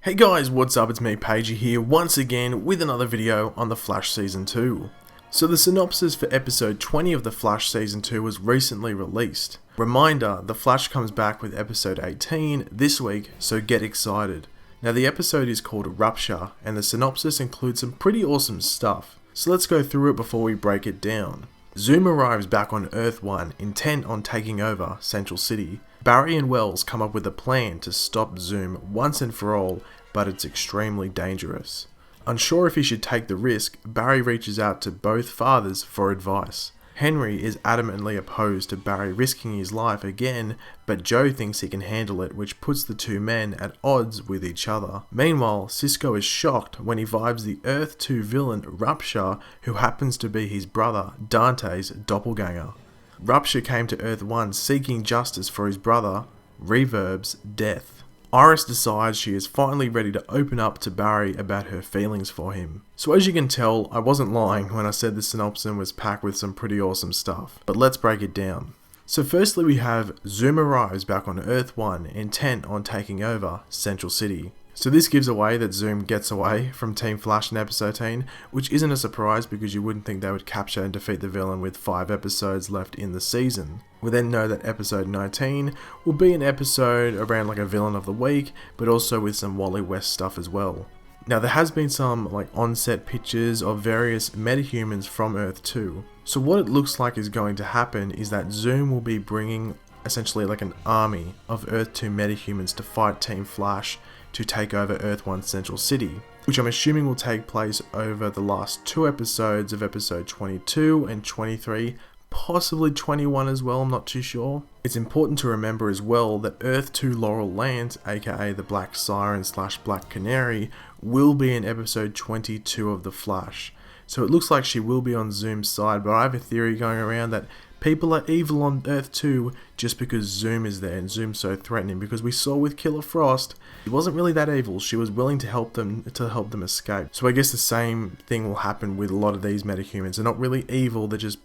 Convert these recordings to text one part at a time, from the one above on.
Hey guys, what's up? It's me, Pagey here, once again with another video on The Flash Season 2. So the synopsis for episode 20 of The Flash Season 2 was recently released. Reminder, The Flash comes back with episode 18 this week, so get excited. Now the episode is called Rupture, and the synopsis includes some pretty awesome stuff. So let's go through it before we break it down. Zoom arrives back on Earth-1, intent on taking over Central City. Barry and Wells come up with a plan to stop Zoom once and for all, but it's extremely dangerous. Unsure if he should take the risk, Barry reaches out to both fathers for advice. Henry is adamantly opposed to Barry risking his life again, but Joe thinks he can handle it, which puts the two men at odds with each other. Meanwhile, Cisco is shocked when he vibes the Earth-2 villain Rupture, who happens to be his brother Dante's doppelganger. Rupture came to Earth-1 seeking justice for his brother Reverb's death. Iris decides she is finally ready to open up to Barry about her feelings for him. So as you can tell, I wasn't lying when I said the synopsis was packed with some pretty awesome stuff. But let's break it down. So firstly we have Zoom arrives back on Earth-1 intent on taking over Central City. So this gives away that Zoom gets away from Team Flash in episode 18, which isn't a surprise because you wouldn't think they would capture and defeat the villain with 5 episodes left in the season. We then know that episode 19 will be an episode around like a villain of the week, but also with some Wally West stuff as well. Now there has been some like on-set pictures of various metahumans from Earth-2. So what it looks like is going to happen is that Zoom will be bringing essentially like an army of Earth-2 metahumans to fight Team Flash to take over Earth-1 Central City, which I'm assuming will take place over the last 2 episodes of episode 22 and 23, possibly 21 as well, I'm not too sure. It's important to remember as well that Earth-2 Laurel Lance, aka the Black Siren / Black Canary, will be in episode 22 of The Flash. So it looks like she will be on Zoom's side, but I have a theory going around that people are evil on Earth-2 just because Zoom is there and Zoom's so threatening, because we saw with Killer Frost, she wasn't really that evil, she was willing to help them escape. So I guess the same thing will happen with a lot of these metahumans. They're not really evil, they're just,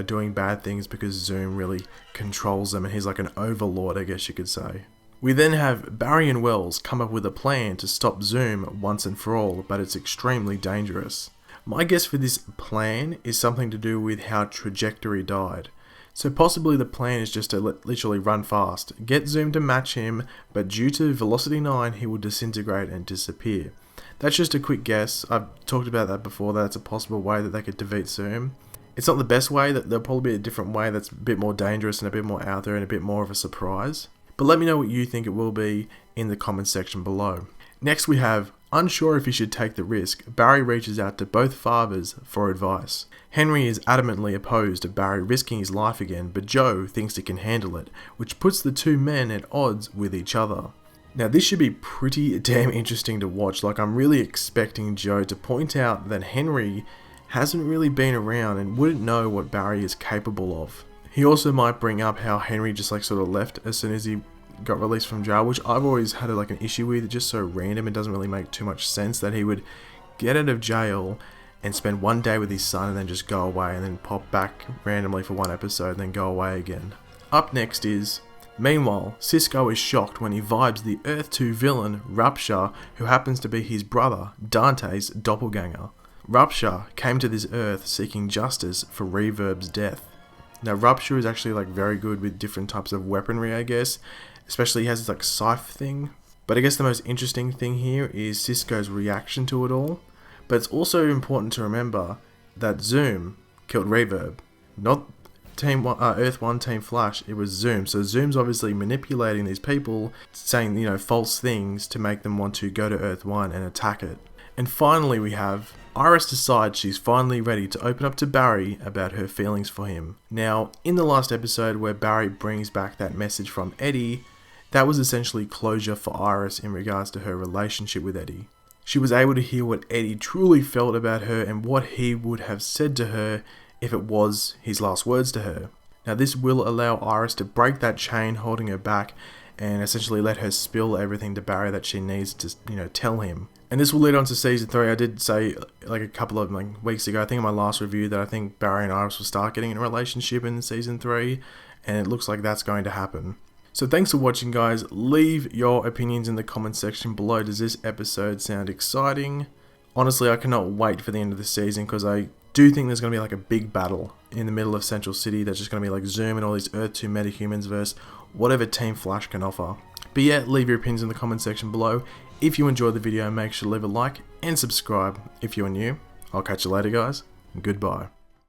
doing bad things because Zoom really controls them and he's like an overlord, I guess you could say. We then have Barry and Wells come up with a plan to stop Zoom once and for all, but it's extremely dangerous. My guess for this plan is something to do with how Trajectory died. So possibly the plan is just to literally run fast, get Zoom to match him, but due to Velocity 9 he will disintegrate and disappear. That's just a quick guess. I've talked about that before, that's a possible way that they could defeat Zoom. It's not the best way, there'll probably be a different way that's a bit more dangerous and a bit more out there and a bit more of a surprise. But let me know what you think it will be in the comment section below. Next we have, unsure if he should take the risk, Barry reaches out to both fathers for advice. Henry is adamantly opposed to Barry risking his life again, but Joe thinks he can handle it, which puts the two men at odds with each other. Now this should be pretty damn interesting to watch. Like, I'm really expecting Joe to point out that Henry hasn't really been around and wouldn't know what Barry is capable of. He also might bring up how Henry just like sort of left as soon as he got released from jail, which I've always had like an issue with. It's just so random, it doesn't really make too much sense that he would get out of jail and spend one day with his son and then just go away and then pop back randomly for 1 episode and then go away again. Up next is, meanwhile, Cisco is shocked when he vibes the Earth-2 villain Rupture, who happens to be his brother Dante's doppelganger. Rupture came to this Earth seeking justice for Reverb's death. Now Rupture is actually like very good with different types of weaponry, I guess. Especially he has this like scythe thing. But I guess the most interesting thing here is Cisco's reaction to it all. But it's also important to remember that Zoom killed Reverb. Not Earth-1 Team Flash, it was Zoom. So Zoom's obviously manipulating these people, saying, false things to make them want to go to Earth-1 and attack it. And finally we have, Iris decides she's finally ready to open up to Barry about her feelings for him. Now, in the last episode where Barry brings back that message from Eddie, that was essentially closure for Iris in regards to her relationship with Eddie. She was able to hear what Eddie truly felt about her and what he would have said to her if it was his last words to her. Now this will allow Iris to break that chain holding her back and essentially let her spill everything to Barry that she needs to, tell him. And this will lead on to season 3. I did say like a couple of weeks ago, I think in my last review, that I think Barry and Iris will start getting in a relationship in season 3, and it looks like that's going to happen. So thanks for watching, guys. Leave your opinions in the comment section below. Does this episode sound exciting? Honestly, I cannot wait for the end of the season because I do think there's going to be like a big battle in the middle of Central City that's just going to be like Zoom and all these Earth-2 metahumans versus whatever Team Flash can offer. But yeah, leave your opinions in the comment section below. If you enjoyed the video, make sure to leave a like and subscribe if you are new. I'll catch you later, guys. Goodbye.